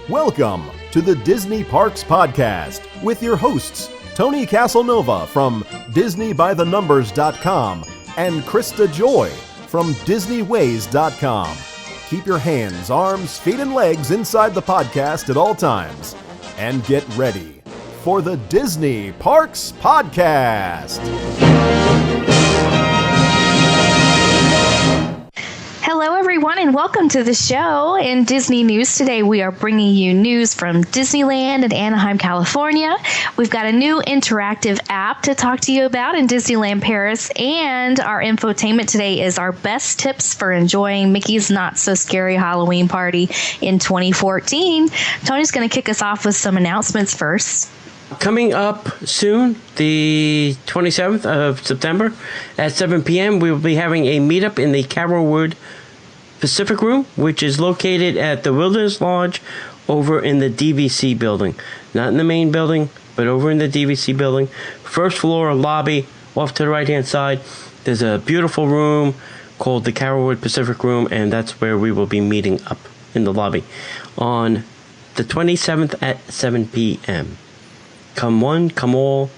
Welcome to the Disney Parks Podcast with your hosts, Tony Casanova from DisneyByTheNumbers.com and Krista Joy from DisneyWays.com. Keep your hands, arms, feet, and legs inside the podcast at all times. And get ready for the Disney Parks Podcast. Hello, everyone, and welcome to the show. In Disney News today, we are bringing you news from Disneyland in Anaheim, California. We've got a new interactive app to talk to you about in Disneyland Paris, and our infotainment today is our best tips for enjoying Mickey's Not So Scary Halloween Party in 2014. Tony's going to kick us off with some announcements first. Coming up soon, the 27th of September at 7 p.m., we will be having a meetup in the Carolwood Pacific Room, which is located at the Wilderness Lodge over in the DVC building. Not in the main building, but over in the DVC building. First floor lobby, off to the right-hand side. There's a beautiful room called the Carolwood Pacific Room, and that's where we will be meeting up in the lobby on the 27th at 7 p.m. Come one, come all,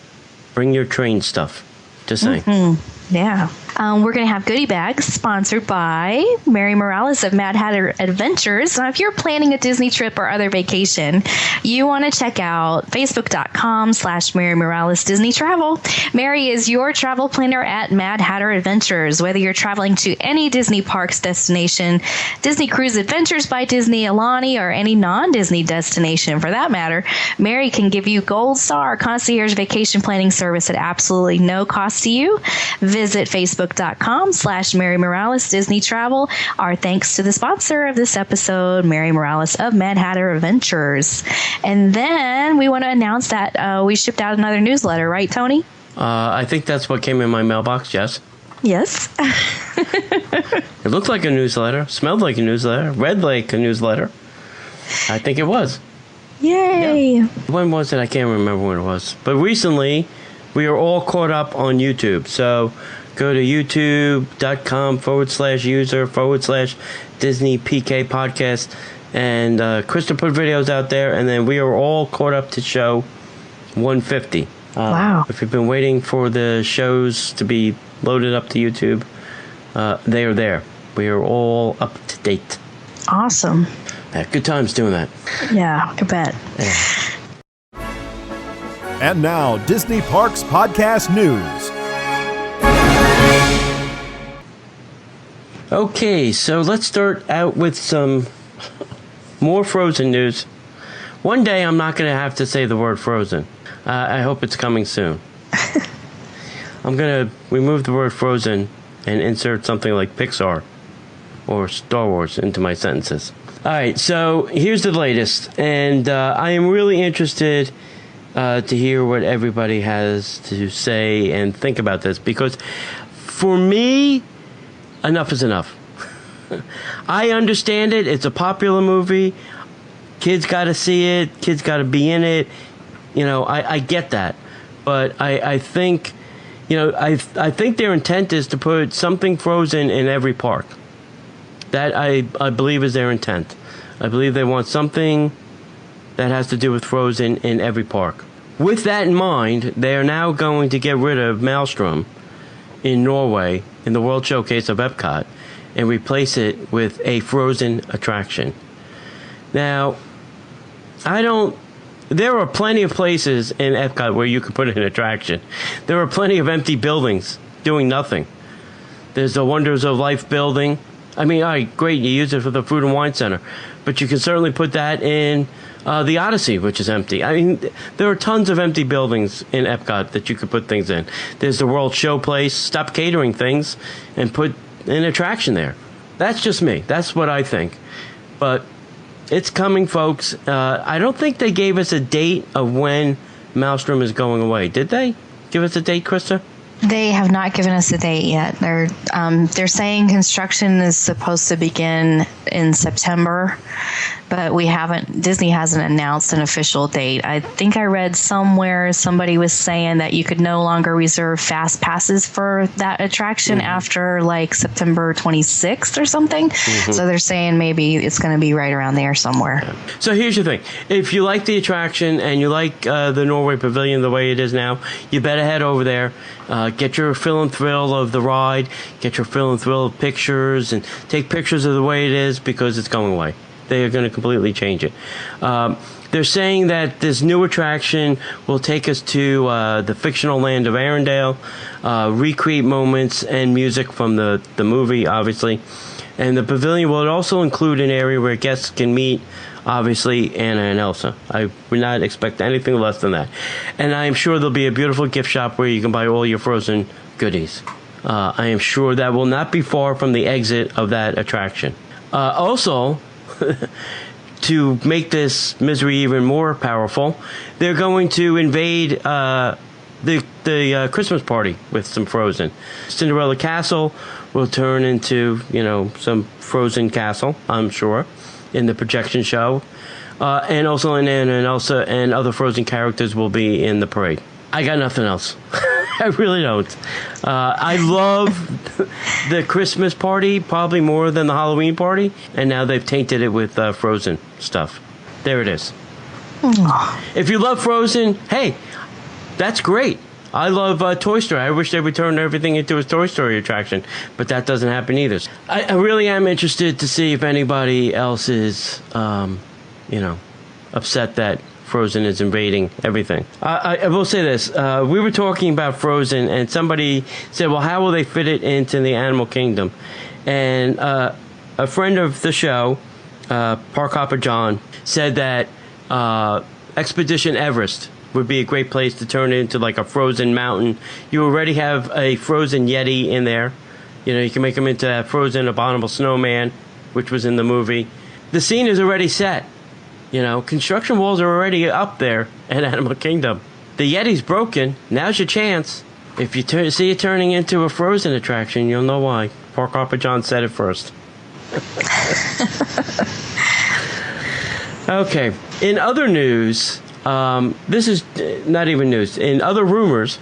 bring your train stuff. Just saying. Mm-hmm. Yeah. We're going to have goodie bags sponsored by Mary Morales of Mad Hatter Adventures. Now, if you're planning a Disney trip or other vacation, you want to check out facebook.com/Mary Morales Disney Travel. Mary is your travel planner at Mad Hatter Adventures. Whether you're traveling to any Disney Parks destination, Disney Cruise Adventures by Disney, Alani, or any non-Disney destination for that matter, Mary can give you Gold Star concierge vacation planning service at absolutely no cost to you. Visit facebook.com/Mary Morales Disney Travel. Our thanks to the sponsor of this episode, Mary Morales of Mad Hatter Adventures. And then we want to announce that we shipped out another newsletter, right, Tony? I think that's what came in my mailbox, yes. Yes. It looked like a newsletter, smelled like a newsletter, read like a newsletter. I think it was. Yay. Yeah. When was it? I can't remember when it was. But recently, we are all caught up on YouTube. So go to youtube.com/user/Disney PK podcast. And Krista put videos out there. And then we are all caught up to show 150. Wow. If you've been waiting for the shows to be loaded up to YouTube, they are there. We are all up to date. Awesome. Good times doing that. Yeah, I bet. Yeah. And now, Disney Parks Podcast News. Okay, so let's start out with some more Frozen news. One day I'm not going to have to say the word Frozen. I hope it's coming soon. I'm going to remove the word Frozen and insert something like Pixar or Star Wars into my sentences. All right, so here's the latest, and I am really interested to hear what everybody has to say and think about this, because for me, enough is enough. I understand it. It's a popular movie. Kids got to see it. Kids got to be in it. You know, I get that. But I think, I think their intent is to put something Frozen in every park. That I believe is their intent. I believe they want something that has to do with Frozen in every park. With that in mind, they are now going to get rid of Maelstrom in Norway in the World Showcase of Epcot and replace it with a Frozen attraction. Now, there are plenty of places in Epcot where you could put an attraction. There are plenty of empty buildings doing nothing. There's the Wonders of Life building. I mean, all right, great, you use it for the Food and Wine Center, but you can certainly put that in the Odyssey, which is empty. I mean, there are tons of empty buildings in Epcot that you could put things in. There's the World Show Place. Stop catering things and put an attraction there. That's just me. That's what I think. But it's coming, folks. I don't think they gave us a date of when Maelstrom is going away. Did they give us a date, Krista? They have not given us a date yet. They're saying construction is supposed to begin in September, but Disney hasn't announced an official date. I think I read somewhere somebody was saying that you could no longer reserve fast passes for that attraction after like September 26th or something. So they're saying maybe it's going to be right around there somewhere. So here's the thing. If you like the attraction and you like the Norway Pavilion the way it is now, you better head over there. Get your fill and thrill of the ride. Get your fill and thrill of pictures and take pictures of the way it is because it's going away. They are going to completely change it. They're saying that this new attraction will take us to the fictional land of Arendelle, recreate moments and music from the movie, obviously. And the pavilion will also include an area where guests can meet, obviously, Anna and Elsa. I would not expect anything less than that. And I am sure there'll be a beautiful gift shop where you can buy all your Frozen goodies. I am sure that will not be far from the exit of that attraction. Also, to make this misery even more powerful, they're going to invade the Christmas party with some Frozen. Cinderella Castle will turn into, some Frozen castle, I'm sure, in the projection show. And also Anna and Elsa and other Frozen characters will be in the parade. I got nothing else. I really don't. I love the Christmas party probably more than the Halloween party, and now they've tainted it with Frozen stuff. There it is. Aww. If you love Frozen, hey, that's great. I love Toy Story. I wish they would turn everything into a Toy Story attraction, but that doesn't happen either. I really am interested to see if anybody else is, upset that Frozen is invading everything. I will say this. We were talking about Frozen, and somebody said, well, how will they fit it into the animal kingdom? And a friend of the show, Park Hopper John, said that Expedition Everest would be a great place to turn it into like a frozen mountain. You already have a frozen Yeti in there. You can make him into a frozen abominable snowman, which was in the movie. The scene is already set. Construction walls are already up there at Animal Kingdom. The Yeti's broken. Now's your chance. If you see it turning into a Frozen attraction, you'll know why. Park Hopper John said it first. Okay. In other news, this is not even news. In other rumors,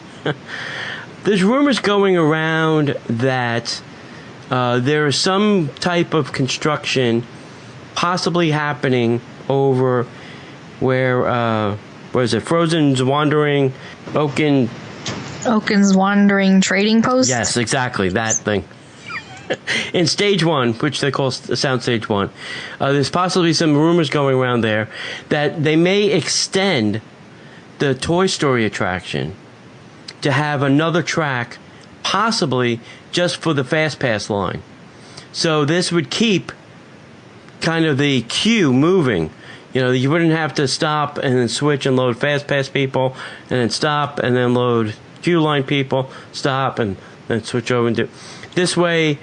there's rumors going around that there is some type of construction possibly happening over where is it? Frozen's Wandering Oaken's Wandering Trading Post? Yes, exactly, that thing. In Stage 1, which they call Sound Stage 1, there's possibly some rumors going around there that they may extend the Toy Story attraction to have another track, possibly just for the Fast Pass line. So this would keep kind of the queue moving. You wouldn't have to stop and then switch and load Fast Pass people, and then stop and then load queue line people, stop and then switch over and do. This way,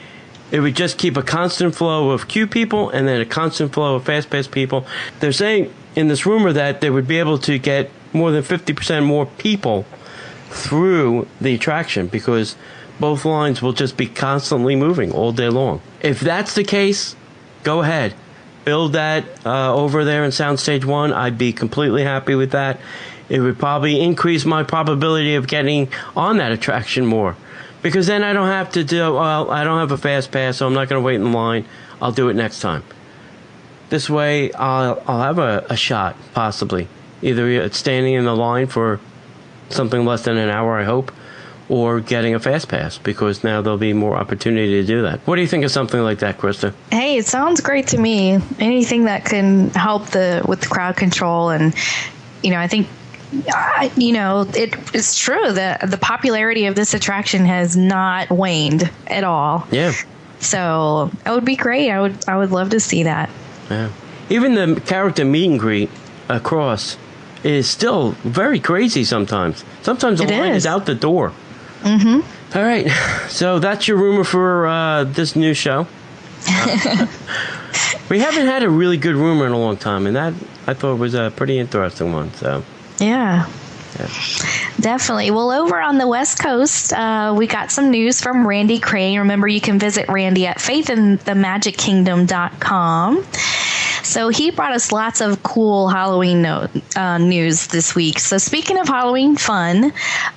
it would just keep a constant flow of queue people and then a constant flow of Fast Pass people. They're saying in this rumor that they would be able to get more than 50% more people through the attraction because both lines will just be constantly moving all day long. If that's the case, go ahead. Build that over there in Soundstage 1. I'd be completely happy with that. It would probably increase my probability of getting on that attraction more. Because then I don't have to I don't have a Fast Pass, so I'm not going to wait in line. I'll do it next time. This way, I'll have a shot, possibly. Either standing in the line for something less than an hour, I hope, or getting a Fast Pass, because now there'll be more opportunity to do that. What do you think of something like that, Krista? Hey, it sounds great to me. Anything that can help with the crowd control, and I think it's true that the popularity of this attraction has not waned at all. Yeah. So it would be great. I would love to see that. Yeah. Even the character meet and greet across is still very crazy sometimes. Sometimes the line is out the door. Mm-hmm. All right. So that's your rumor for this new show. We haven't had a really good rumor in a long time, and that I thought was a pretty interesting one. So yeah. Definitely. Well, over on the West Coast, we got some news from Randy Crane. Remember, you can visit Randy at faithinthemagickingdom.com. So he brought us lots of cool Halloween news this week. So speaking of Halloween fun,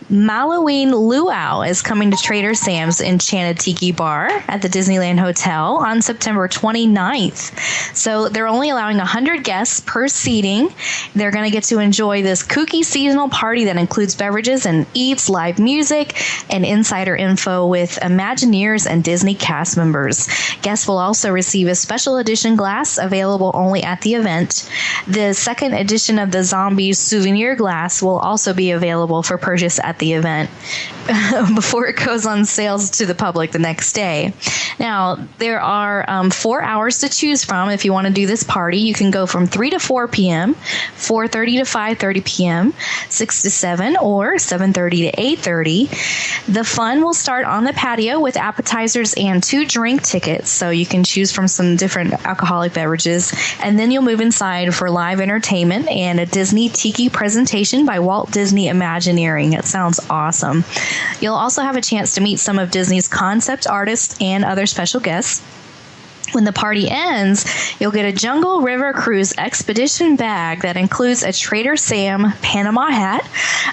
Halloween Luau is coming to Trader Sam's Enchanted Tiki Bar at the Disneyland Hotel on September 29th. So they're only allowing 100 guests per seating. They're going to get to enjoy this kooky seasonal party that includes beverages and eats, live music, and insider info with Imagineers and Disney cast members. Guests will also receive a special edition glass available only at the event. The second edition of the zombie souvenir glass will also be available for purchase at the event before it goes on sales to the public the next day. Now, there are 4 hours to choose from if you want to do this party. You can go from 3 to 4 p.m., 4:30 to 5:30 p.m., 6 to 7, or 7:30 to 8:30. The fun will start on the patio with appetizers and 2 drink tickets, so you can choose from some different alcoholic beverages. And then you'll move inside for live entertainment and a Disney Tiki presentation by Walt Disney Imagineering. It sounds awesome. You'll also have a chance to meet some of Disney's concept artists and other special guests. When the party ends, you'll get a Jungle River Cruise expedition bag that includes a Trader Sam Panama hat,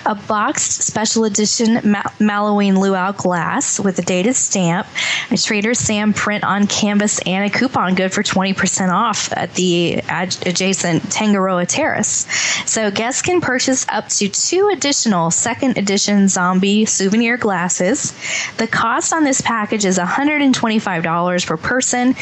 a boxed special edition Halloween Luau glass with a dated stamp, a Trader Sam print on canvas, and a coupon good for 20% off at the adjacent Tangaroa Terrace. So guests can purchase up to 2 additional second edition zombie souvenir glasses. The cost on this package is $125 per person.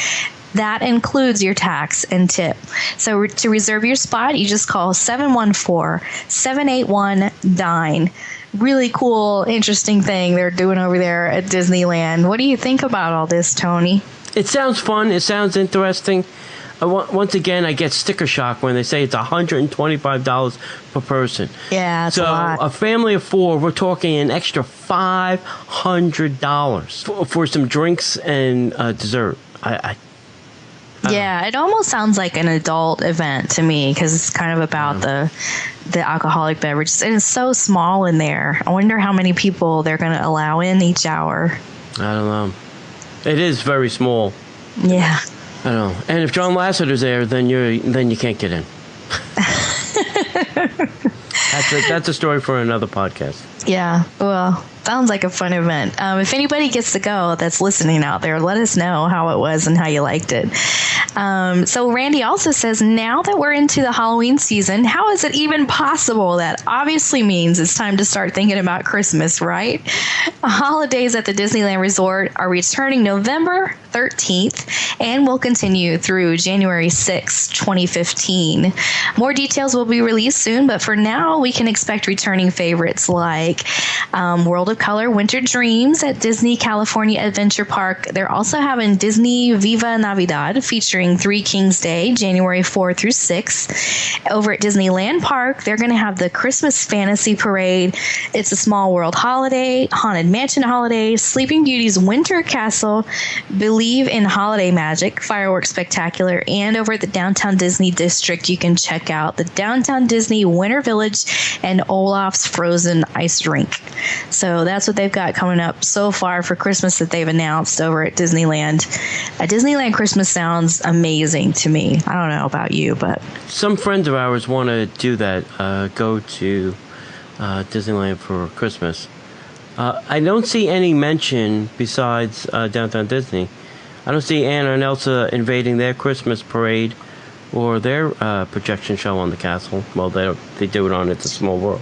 That includes your tax and tip. So to reserve your spot, you just call 714-781-DINE. Really cool, interesting thing they're doing over there at Disneyland. What do you think about all this, Tony? It sounds fun. It sounds interesting. Once again, I get sticker shock when they say it's $125 per person. Yeah, that's a lot. So a family of 4, we're talking an extra $500 for some drinks and dessert. Yeah, it almost sounds like an adult event to me because it's kind of about the alcoholic beverages. And it's so small in there. I wonder how many people they're going to allow in each hour. I don't know. It is very small. Yeah. I don't know. And if John Lasseter's there, then you can't get in. That's a story for another podcast. Yeah, well, sounds like a fun event. If anybody gets to go that's listening out there, let us know how it was and how you liked it. So Randy also says, now that we're into the Halloween season, how is it even possible? That obviously means it's time to start thinking about Christmas, right? Holidays at the Disneyland Resort are returning November 13th and will continue through January 6, 2015. More details will be released soon, but for now, we can expect returning favorites like World of Color Winter Dreams at Disney California Adventure Park. They're also having Disney Viva Navidad featuring Three Kings Day, January 4 through 6. Over at Disneyland Park, they're going to have the Christmas Fantasy Parade. It's a Small World Holiday, Haunted Mansion Holiday, Sleeping Beauty's Winter Castle, Believe in Holiday Magic, Fireworks Spectacular, and over at the Downtown Disney District, you can check out the Downtown Disney Winter Village and Olaf's Frozen Ice Rink. So that's what they've got coming up so far for Christmas that they've announced over at Disneyland. Disneyland Christmas sounds amazing to me. I don't know about you, but some friends of ours want to do that, go to Disneyland for Christmas. I don't see any mention besides Downtown Disney. I don't see Anna and Elsa invading their Christmas parade or their projection show on the castle. Well, they do it on It's a Small World.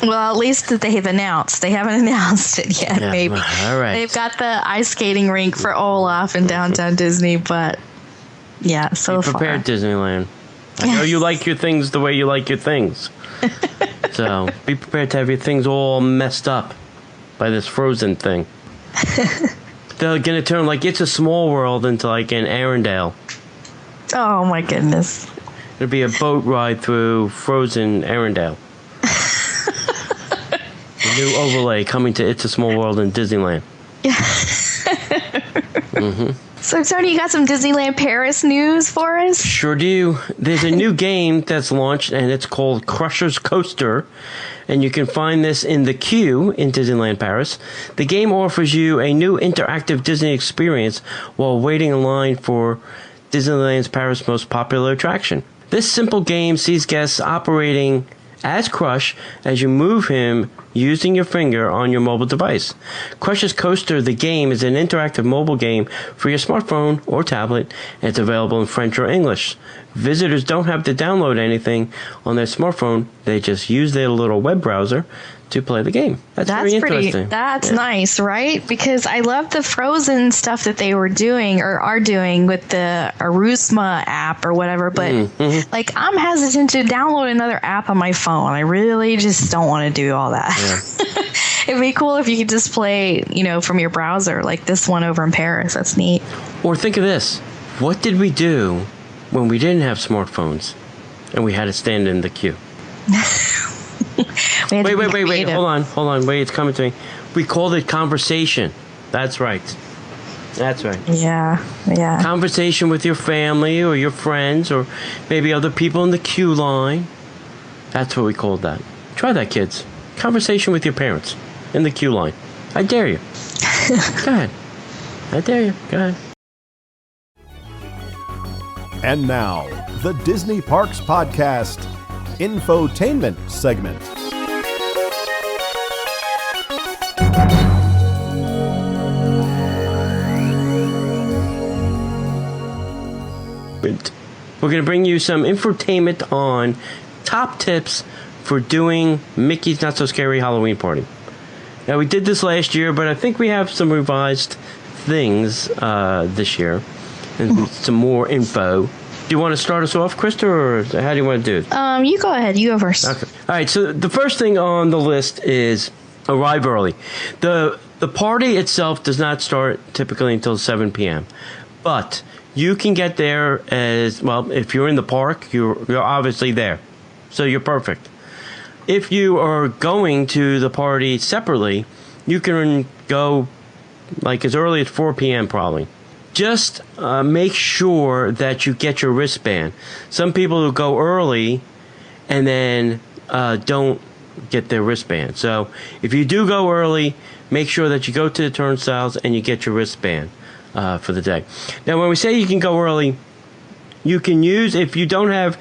Well, at least that they've announced. They haven't announced it yet, Yeah, maybe. all right. They've got the ice skating rink for Olaf in Downtown Disney, but yeah, so Be prepared, far. Disneyland. I know you like your things the way you like your things. So be prepared to have your things all messed up by this Frozen thing. They're going to turn like It's a Small World into like an Arendelle. Oh, my goodness. It'll be a boat ride through Frozen Arendelle. A new overlay coming to It's a Small World in Disneyland. So, Tony, you got some Disneyland Paris news for us? Sure do. There's a new game that's launched, and it's called Crusher's Coaster. And you can find this in the queue in Disneyland Paris. The game offers you a new interactive Disney experience while waiting in line for Disneyland's Paris' most popular attraction. This simple game sees guests operating as Crush as you move him using your finger on your mobile device. Crush's Coaster, the game, is an interactive mobile game for your smartphone or tablet, and it's available in French or English. Visitors don't have to download anything on their smartphone. They just use their little web browser to play the game. That's very interesting. That's nice, right? Because I love the Frozen stuff that they were doing or are doing with the Arusma app or whatever. But like, I'm hesitant to download another app on my phone. I really just don't want to do all that. Yeah. It'd be cool if you could just play, from your browser, like this one over in Paris. That's neat. Or think of this. What did we do when we didn't have smartphones and we had to stand in the queue? Wait. Hold on. Wait, it's coming to me. We called it conversation. That's right. Yeah. Conversation with your family or your friends or maybe other people in the queue line. That's what we called that. Try that, kids. Conversation with your parents in the queue line. I dare you. Go ahead. I dare you. Go ahead. And now, the Disney Parks Podcast Infotainment segment. We're going to bring you some infotainment on top tips for doing Mickey's Not So Scary Halloween Party. Now, we did this last year, but I think we have some revised things this year and some more info. Do you want to start us off, Krista, or how do you want to do it? You go ahead. You go first. Okay. All right, so the first thing on the list is arrive early. The party itself does not start typically until 7 p.m., but you can get there as well. If you're in the park, you're obviously there, so you're perfect. If you are going to the party separately, you can go like as early as 4 p.m. probably. Just make sure that you get your wristband. Some people who go early and then don't get their wristband. So if you do go early, make sure that you go to the turnstiles and you get your wristband for the day. Now, when we say you can go early, you can use, if you don't have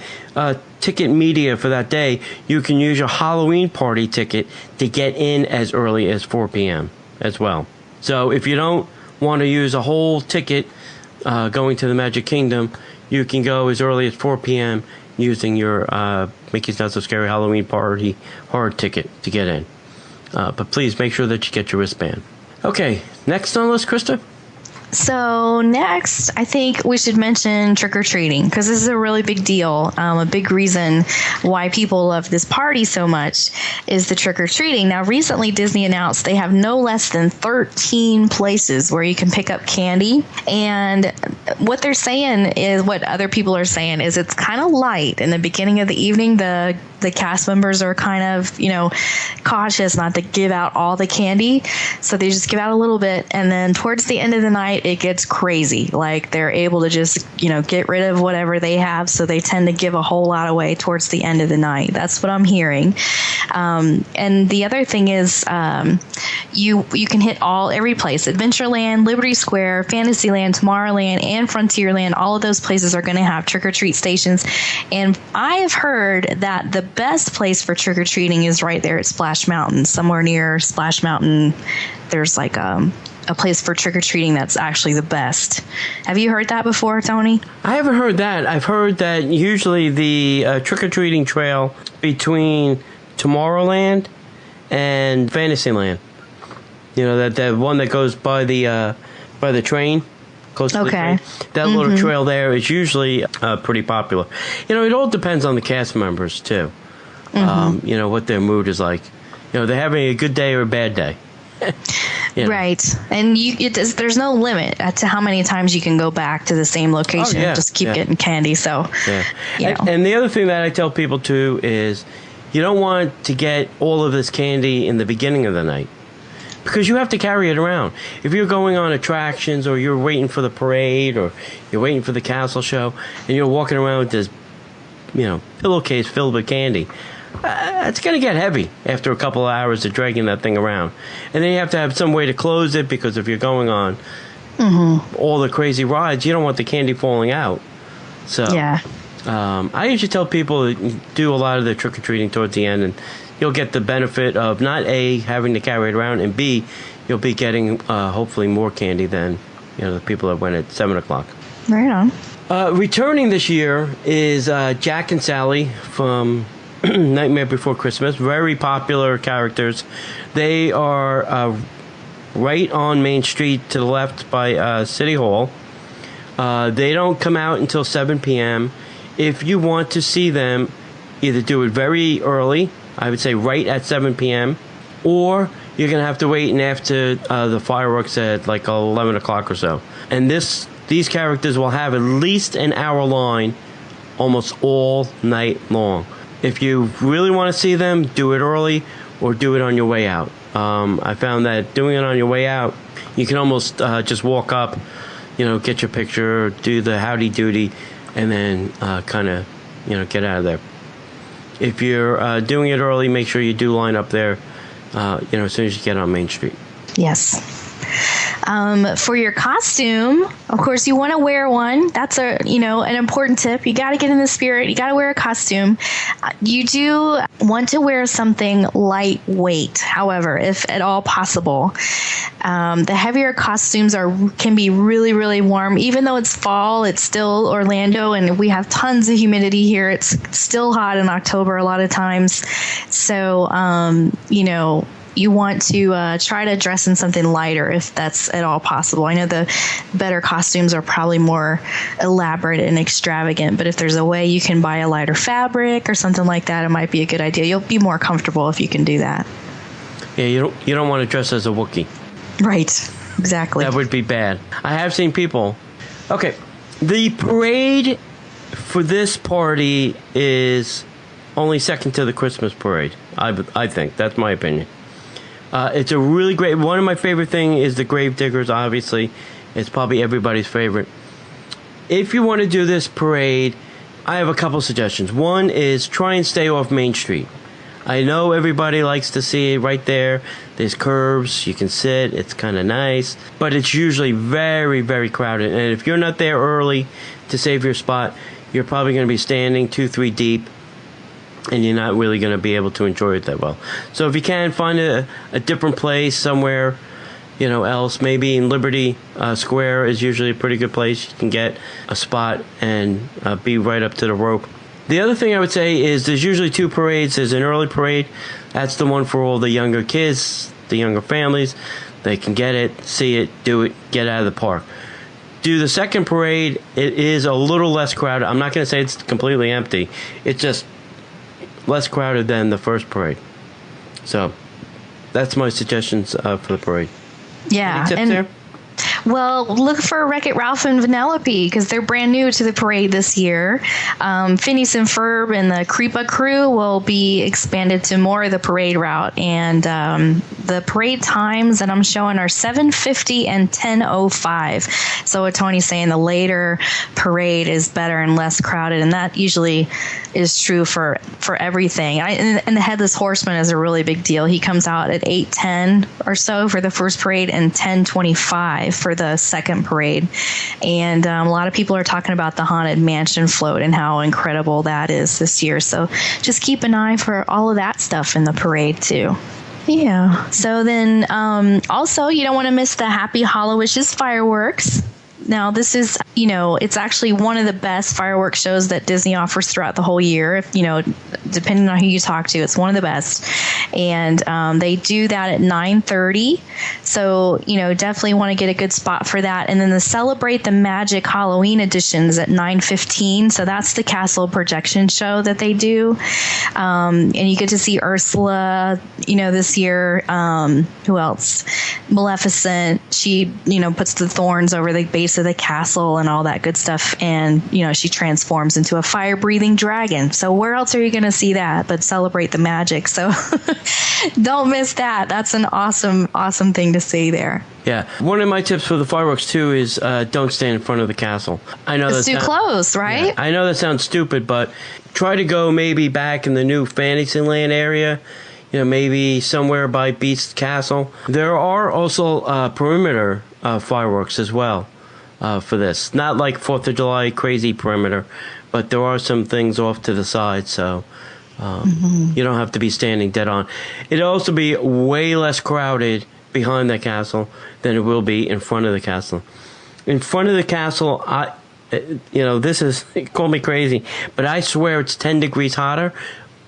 ticket media for that day, you can use your Halloween party ticket to get in as early as 4 p.m. as well. So if you don't want to use a whole ticket going to the Magic Kingdom, you can go as early as 4 p.m. using your Mickey's Not So Scary Halloween Party hard ticket to get in. But please make sure that you get your wristband. Okay, next on the list, Krista? So next, I think we should mention trick-or-treating, because this is a really big deal. A big reason why people love this party so much is the trick-or-treating. Now, recently Disney announced they have no less than 13 places where you can pick up candy. And what they're saying is, what other people are saying is, it's kind of light. In the beginning of the evening, the cast members are kind of, cautious not to give out all the candy. So they just give out a little bit. And then towards the end of the night, it gets crazy. Like, they're able to just, get rid of whatever they have. So they tend to give a whole lot away towards the end of the night. That's what I'm hearing. And the other thing is, you can hit every place. Adventureland, Liberty Square, Fantasyland, Tomorrowland, and Frontierland. All of those places are going to have trick-or-treat stations. And I have heard that the best place for trick-or-treating is right there at Splash Mountain. Somewhere near Splash Mountain, there's like a place for trick-or-treating that's actually the best. Have you heard that before, Tony? I haven't heard that. I've heard that usually the trick-or-treating trail between Tomorrowland and Fantasyland, that one that goes by the train, close to the train, that little trail there is usually pretty popular. It all depends on the cast members, too. What their mood is like. They're having a good day or a bad day. Right. And there's no limit to how many times you can go back to the same location and just keep getting candy. So, And the other thing that I tell people too is you don't want to get all of this candy in the beginning of the night, because you have to carry it around. If you're going on attractions or you're waiting for the parade or you're waiting for the castle show and you're walking around with this, pillowcase filled with candy, it's going to get heavy after a couple of hours of dragging that thing around. And then you have to have some way to close it, because if you're going on all the crazy rides, you don't want the candy falling out. So Yeah. I usually tell people to do a lot of the trick-or-treating towards the end, and you'll get the benefit of not A, having to carry it around, and B, you'll be getting hopefully more candy than the people that went at 7 o'clock. Right on. Returning this year is Jack and Sally from Nightmare Before Christmas. Very popular characters. They are right on Main Street to the left by City Hall. They don't come out until 7 p.m. If you want to see them, either do it very early, I would say right at 7 p.m., or you're going to have to wait and after the fireworks at like 11 o'clock or so. And these characters will have at least an hour line almost all night long. If you really want to see them, do it early or do it on your way out. I found that doing it on your way out, you can almost just walk up, get your picture, do the howdy doody, and then kind of, get out of there. If you're doing it early, make sure you do line up there, as soon as you get on Main Street. Yes. For your costume, of course, you want to wear one. That's an important tip. You got to get in the spirit. You got to wear a costume. You do want to wear something lightweight, however, if at all possible. The heavier costumes can be really, really warm. Even though it's fall, it's still Orlando, and we have tons of humidity here. It's still hot in October a lot of times. So, you want to try to dress in something lighter if that's at all possible. I know the better costumes are probably more elaborate and extravagant, but if there's a way you can buy a lighter fabric or something like that, it might be a good idea. You'll be more comfortable if you can do that. Yeah, you don't want to dress as a Wookiee. Right, exactly. That would be bad. I have seen people. Okay, the parade for this party is only second to the Christmas parade, I think. That's my opinion. It's a really great... One of my favorite things is the Gravediggers, obviously. It's probably everybody's favorite. If you want to do this parade, I have a couple suggestions. One is try and stay off Main Street. I know everybody likes to see it right there. There's curves. You can sit. It's kind of nice. But it's usually very, very crowded. And if you're not there early to save your spot, you're probably going to be standing 2-3 deep, and you're not really going to be able to enjoy it that well. So if you can, find a different place somewhere, else. Maybe in Liberty Square is usually a pretty good place. You can get a spot and be right up to the rope. The other thing I would say is there's usually 2 parades. There's an early parade. That's the one for all the younger kids, the younger families. They can get it, see it, do it, get out of the park. Do the second parade. It is a little less crowded. I'm not going to say it's completely empty. It's just less crowded than the first parade. So that's my suggestions for the parade. Yeah. Any tips there? Well, look for Wreck-It Ralph and Vanellope because they're brand new to the parade this year. Phineas and Ferb and the Creepa crew will be expanded to more of the parade route. And the parade times that I'm showing are 7:50 and 10:05. So what Tony's saying, the later parade is better and less crowded. And that usually is true for everything. And the Headless Horseman is a really big deal. He comes out at 8:10 or so for the first parade and 10:25 for the second parade. And a lot of people are talking about the Haunted Mansion float and how incredible that is this year. So just keep an eye for all of that stuff in the parade too. Yeah. So then also you don't want to miss the Happy Hollowishes fireworks. Now, this is, it's actually one of the best fireworks shows that Disney offers throughout the whole year. If, depending on who you talk to, it's one of the best. And they do that at 9:30. So, definitely want to get a good spot for that. And then the Celebrate the Magic Halloween editions at 9:15. So that's the castle projection show that they do. And you get to see Ursula, this year. Who else? Maleficent. She, puts the thorns over the base of the castle and all that good stuff. And, she transforms into a fire-breathing dragon. So where else are you going to see that but celebrate the magic? So don't miss that. That's an awesome, awesome thing to see there. Yeah. One of my tips for the fireworks, too, is don't stand in front of the castle. I know it's too close, right? Yeah, I know that sounds stupid, but try to go maybe back in the new Fantasyland area, maybe somewhere by Beast Castle. There are also perimeter fireworks as well for this. Not like 4th of July crazy perimeter, but there are some things off to the side, so you don't have to be standing dead on. It'll also be way less crowded behind the castle than it will be in front of the castle. In front of the castle, this is, call me crazy, but I swear it's 10 degrees hotter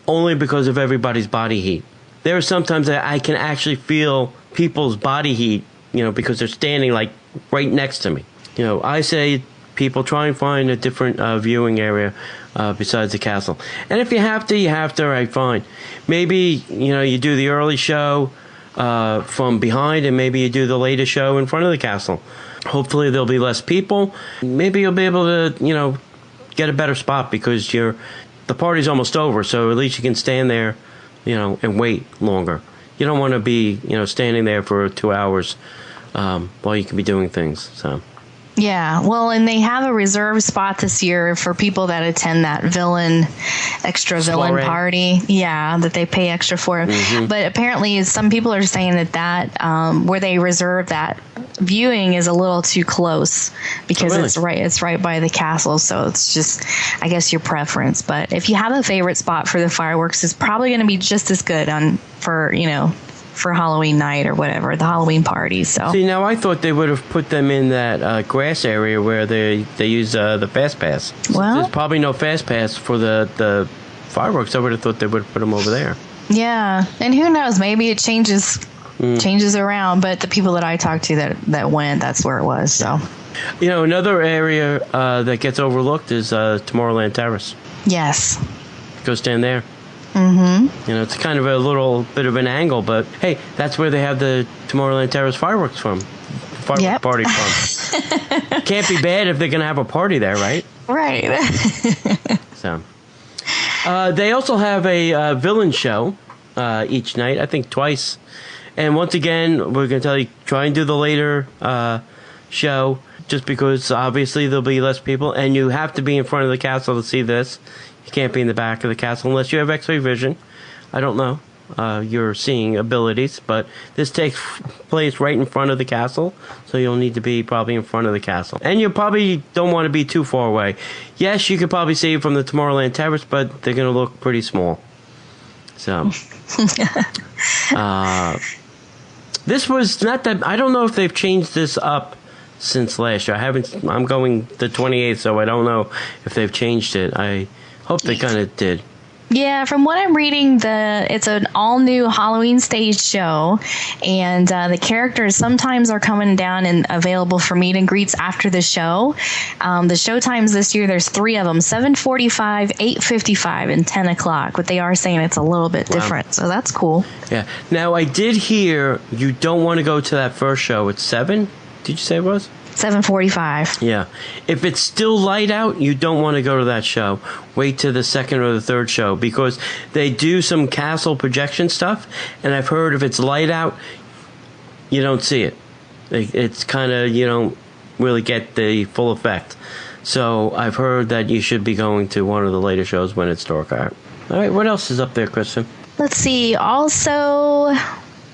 only because of everybody's body heat. There are sometimes that I can actually feel people's body heat, because they're standing like right next to me. I say people try and find a different viewing area besides the castle. And if you have to, all right, fine. Maybe, you do the early show from behind, and maybe you do the later show in front of the castle. Hopefully there'll be less people. Maybe you'll be able to, get a better spot because the party's almost over, so at least you can stand there, and wait longer. You don't want to be, standing there for 2 hours while you can be doing things. So. Yeah, well, and they have a reserved spot this year for people that attend that extra villain party. Yeah, that they pay extra for. Mm-hmm. But apparently some people are saying that where they reserve that viewing is a little too close because it's right by the castle. So it's just, I guess, your preference. But if you have a favorite spot for the fireworks, it's probably going to be just as good for Halloween night or whatever, the Halloween party. So see, now I thought they would have put them in that grass area where they use the fast pass. Well, there's probably no fast pass for the fireworks. I would have thought they would have put them over there. Yeah, and who knows? Maybe it changes around. But the people that I talked to that went, that's where it was. So, another area that gets overlooked is Tomorrowland Terrace. Yes. Go stand there. Mm-hmm. It's kind of a little bit of an angle, but hey, that's where they have the Tomorrowland Terrace fireworks from. Party from. Can't be bad if they're going to have a party there, right? Right. So, they also have a villain show each night, I think twice. And once again, we're going to tell you, try and do the later show, just because obviously there'll be less people, and you have to be in front of the castle to see this. You can't be in the back of the castle unless you have X-ray vision. I don't know your seeing abilities, but this takes place right in front of the castle, so you'll need to be probably in front of the castle. And you probably don't want to be too far away. Yes, you could probably see it from the Tomorrowland Terrace, but they're going to look pretty small. So, this was not that... I don't know if they've changed this up since last year. I'm going the 28th, so I don't know if they've changed it. I hope they kind of did. Yeah, from what I'm reading, it's an all-new Halloween stage show, and the characters sometimes are coming down and available for meet and greets after the show. The show times this year, there's 3 of them, 7:45, 8:55, and 10 o'clock, but they are saying it's a little bit different, so that's cool. Yeah. Now, I did hear you don't want to go to that first show. It's 7? Did you say it was? 7:45. Yeah. If it's still light out, you don't want to go to that show. Wait to the second or the third show, because they do some castle projection stuff, and I've heard if it's light out, you don't see it. It's kind of, you don't really get the full effect. So I've heard that you should be going to one of the later shows when it's dark out. All right, what else is up there, Kristen? Let's see. Also,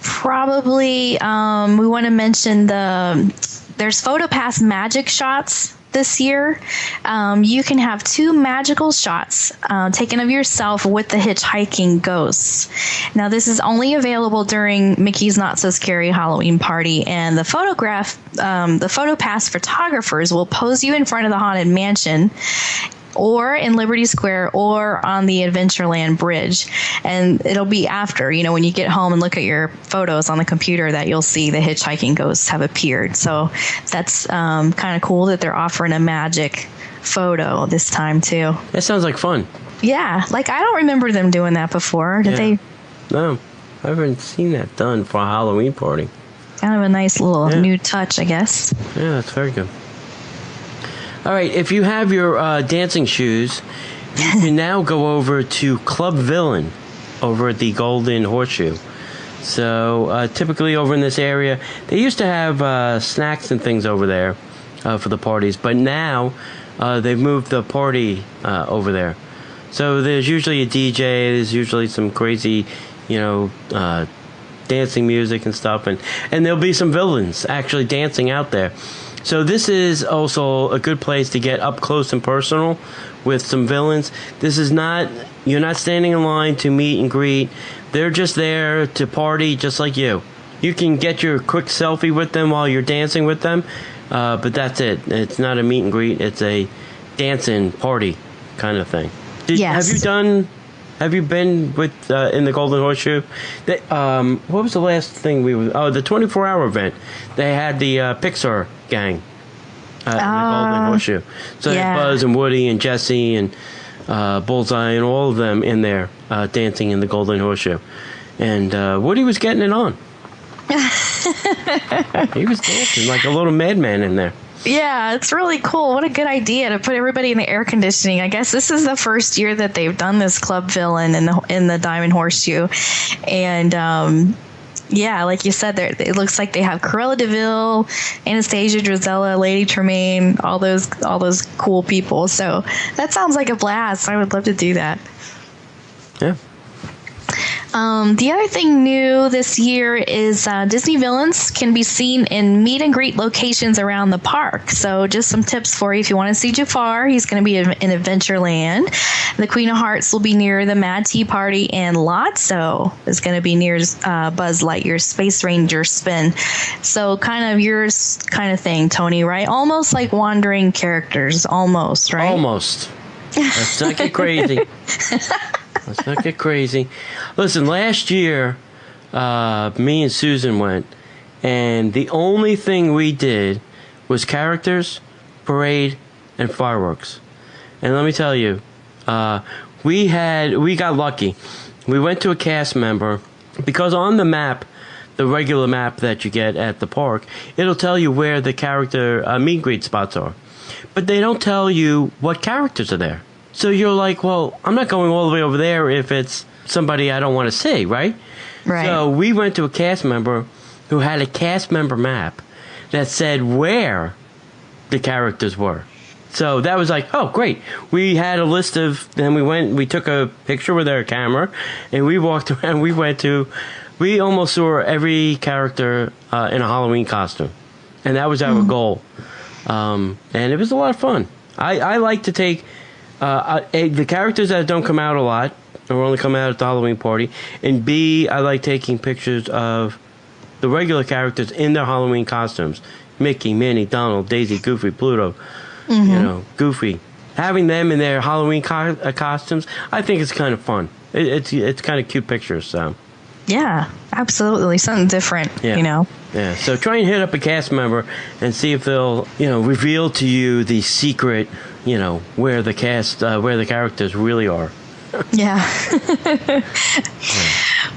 probably we want to mention there's PhotoPass magic shots this year. You can have 2 magical shots taken of yourself with the hitchhiking ghosts. Now, this is only available during Mickey's Not So Scary Halloween Party, and the PhotoPass photographers will pose you in front of the Haunted Mansion, or in Liberty Square, or on the Adventureland Bridge. And it'll be after, when you get home and look at your photos on the computer, that you'll see the hitchhiking ghosts have appeared. So that's kind of cool that they're offering a magic photo this time, too. That sounds like fun. Yeah, I don't remember them doing that before. Did they? No, I haven't seen that done for a Halloween party. Kind of a nice little new touch, I guess. Yeah, that's very good. All right, if you have your dancing shoes, you can now go over to Club Villain over at the Golden Horseshoe. So typically over in this area, they used to have snacks and things over there for the parties, but now they've moved the party over there. So there's usually a DJ, there's usually some crazy, dancing music and stuff, and there'll be some villains actually dancing out there. So this is also a good place to get up close and personal with some villains. This is not, you're not standing in line to meet and greet. They're just there to party just like you. You can get your quick selfie with them while you're dancing with them, but that's it. It's not a meet and greet. It's a dancing party kind of thing. Yes. Have you been with in the Golden Horseshoe? What was the last thing the 24-hour event. They had the Pixar gang in the Golden Horseshoe. So they had Buzz and Woody and Jesse and Bullseye and all of them in there dancing in the Golden Horseshoe. And Woody was getting it on. He was dancing like a little madman in there. Yeah, it's really cool. What a good idea to put everybody in the air conditioning. I guess this is the first year that they've done this Club Villain in the Diamond Horseshoe. And like you said, it looks like they have Cruella DeVille, Anastasia, Drizella, Lady Tremaine, all those cool people. So that sounds like a blast. I would love to do that. Yeah. The other thing new this year is Disney villains can be seen in meet and greet locations around the park. So just some tips for you if you want to see Jafar. He's going to be in Adventureland. The Queen of Hearts will be near the Mad Tea Party, and Lotso is going to be near Buzz Lightyear's Space Ranger spin. So kind of yours kind of thing, Tony, right? Almost like wandering characters, almost, right? Almost. Let's not get crazy. Let's not get crazy. Listen, last year, me and Susan went, and the only thing we did was characters, parade, and fireworks. And let me tell you, we got lucky. We went to a cast member, because on the map, the regular map that you get at the park, it'll tell you where the character meet and greet spots are. But they don't tell you what characters are there. So you're like, well, I'm not going all the way over there if it's somebody I don't want to see, right? Right. So we went to a cast member who had a cast member map that said where the characters were. So that was like, oh, great. We had a list of, then we took a picture with our camera, and we walked around. We almost saw every character in a Halloween costume. And that was our goal. And it was a lot of fun. I like to take the characters that don't come out a lot, or only come out at the Halloween party, and B, I like taking pictures of the regular characters in their Halloween costumes. Mickey, Minnie, Donald, Daisy, Goofy, Pluto, Goofy. Having them in their Halloween costumes, I think it's kind of fun. It's kind of cute pictures, so. Yeah, absolutely. Something different, Yeah, so try and hit up a cast member and see if they'll, reveal to you the secret, where the characters really are. Yeah.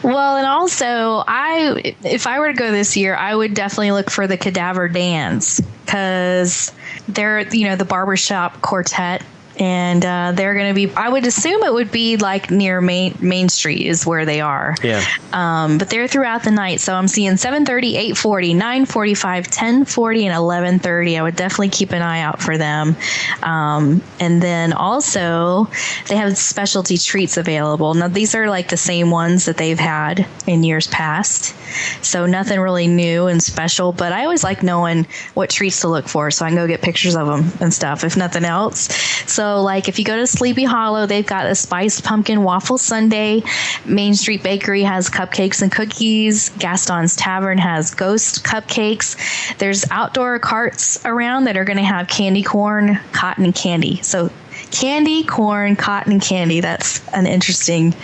Well, and also, if I were to go this year, I would definitely look for the Cadaver Dance, because they're, the barbershop quartet. And they're going to be, I would assume it would be like near Main Street is where they are. Yeah. But they're throughout the night. So I'm seeing 7:30, 8:40, 9:45, 10:40, and 11:30. I would definitely keep an eye out for them. And then also they have specialty treats available. Now these are like the same ones that they've had in years past. So nothing really new and special, but I always like knowing what treats to look for so I can go get pictures of them and stuff, if nothing else. So like if you go to Sleepy Hollow, they've got a spiced pumpkin waffle sundae. Main Street Bakery has cupcakes and cookies. Gaston's Tavern has ghost cupcakes. There's outdoor carts around that are going to have candy corn, cotton candy. So candy, corn, cotton candy. That's an interesting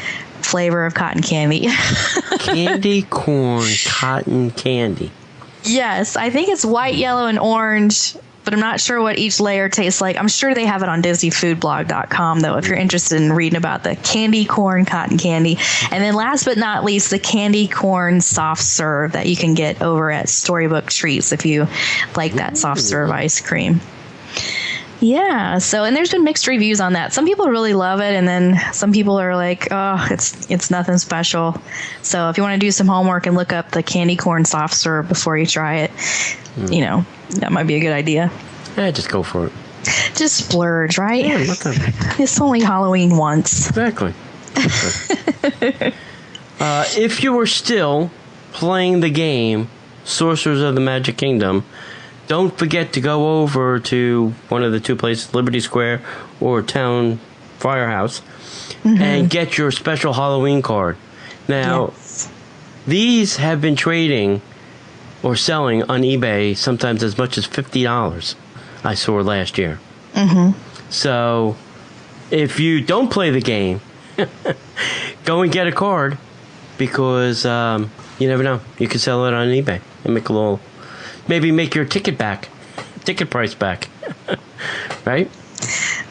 flavor of cotton candy. Candy corn, cotton candy. Yes, I think it's white, yellow, and orange, but I'm not sure what each layer tastes like. I'm sure they have it on DisneyFoodBlog.com, though, if you're interested in reading about the candy corn cotton candy. And then last but not least, the candy corn soft serve that you can get over at Storybook Treats if you like that soft serve ice cream. Yeah. So, and there's been mixed reviews on that. Some people really love it, and then some people are like, "Oh, it's nothing special." So, if you want to do some homework and look up the candy corn soft serve before you try it, that might be a good idea. Yeah, just go for it. Just splurge, right? Yeah, it's only Halloween once. Exactly. If you were still playing the game Sorcerers of the Magic Kingdom, don't forget to go over to one of the two places, Liberty Square or Town Firehouse, and get your special Halloween card. Now, these have been trading or selling on eBay sometimes as much as $50, I saw last year. So, if you don't play the game, go and get a card, because you never know. You can sell it on eBay and make a little... Maybe make your ticket price back. Right?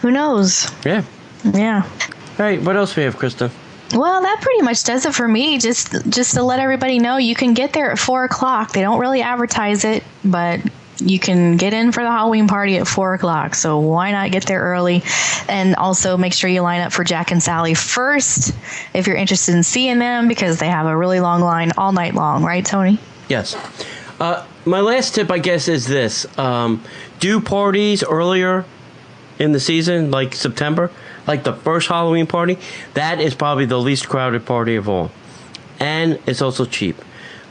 Who knows? Yeah. Yeah. All right, what else we have, Krista? Well, that pretty much does it for me. Just to let everybody know, you can get there at 4 o'clock. They don't really advertise it, but you can get in for the Halloween party at 4 o'clock. So why not get there early? And also make sure you line up for Jack and Sally first if you're interested in seeing them, because they have a really long line all night long. Right, Tony? Yes. My last tip, I guess, is this. Do parties earlier in the season, like September, like the first Halloween party. That is probably the least crowded party of all. And it's also cheap.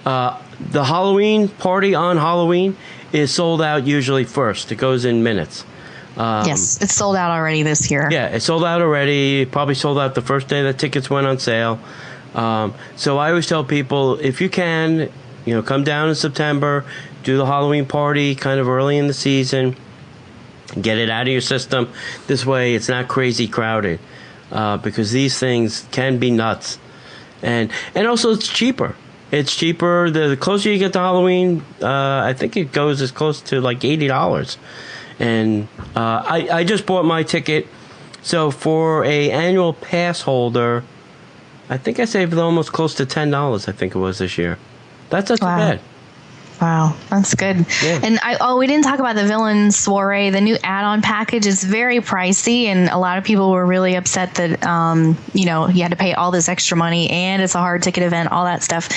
The Halloween party on Halloween is sold out usually first. It goes in minutes. Yes, it's sold out already this year. Yeah, it's sold out already. Probably sold out the first day that tickets went on sale. So I always tell people, if you can... come down in September, do the Halloween party kind of early in the season, get it out of your system. This way it's not crazy crowded, because these things can be nuts. And also it's cheaper. It's cheaper. The closer you get to Halloween, I think it goes as close to like $80. And I just bought my ticket. So for a annual pass holder, I think I saved almost close to $10, I think it was this year. That's not too bad. Wow, that's good. Yeah. And we didn't talk about the Villain Soiree. The new add-on package is very pricey, and a lot of people were really upset that you had to pay all this extra money, and it's a hard ticket event, all that stuff.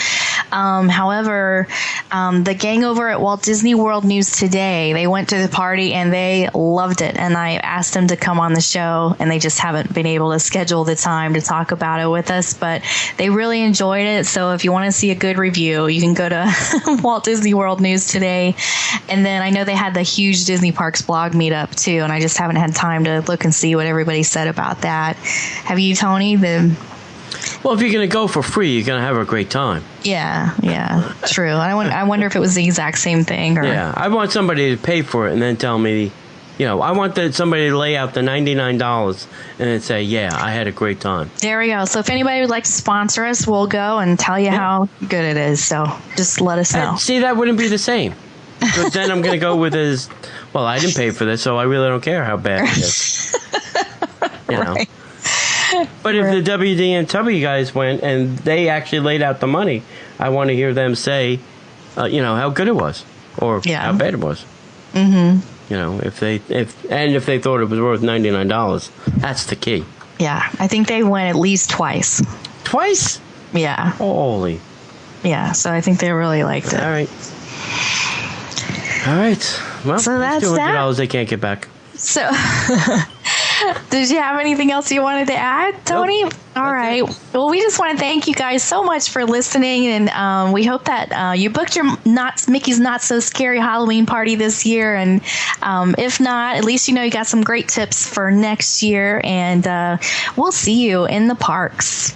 However, the gang over at Walt Disney World News Today, they went to the party and they loved it. And I asked them to come on the show, and they just haven't been able to schedule the time to talk about it with us. But they really enjoyed it. So if you want to see a good review, you can go to Walt Disney World News Today. And then I know they had the huge Disney Parks blog meetup too, and I just haven't had time to look and see what everybody said about that. Have you, Tony? Well, if you're going to go for free, you're going to have a great time. Yeah, true. I wonder if it was the exact same thing. Or... Yeah, I want somebody to pay for it and then tell me, I want somebody to lay out the $99 and then say, yeah, I had a great time. There we go. So if anybody would like to sponsor us, we'll go and tell you how good it is. So just let us know. See, that wouldn't be the same. Because then I'm going to go with I didn't pay for this, so I really don't care how bad it is. Right. But if the WD&W guys went and they actually laid out the money, I want to hear them say, how good it was or how bad it was. Mm-hmm. If they thought it was worth $99, that's the key. Yeah, I think they went at least twice. Twice? Yeah. Holy. Yeah, so I think they really liked it. All right. Well, so that's $200 they can't get back. So, did you have anything else you wanted to add, Tony? Nope. All right. Well, we just want to thank you guys so much for listening, and we hope that you booked your Mickey's Not So Scary Halloween party this year. And if not, at least you got some great tips for next year, and we'll see you in the parks.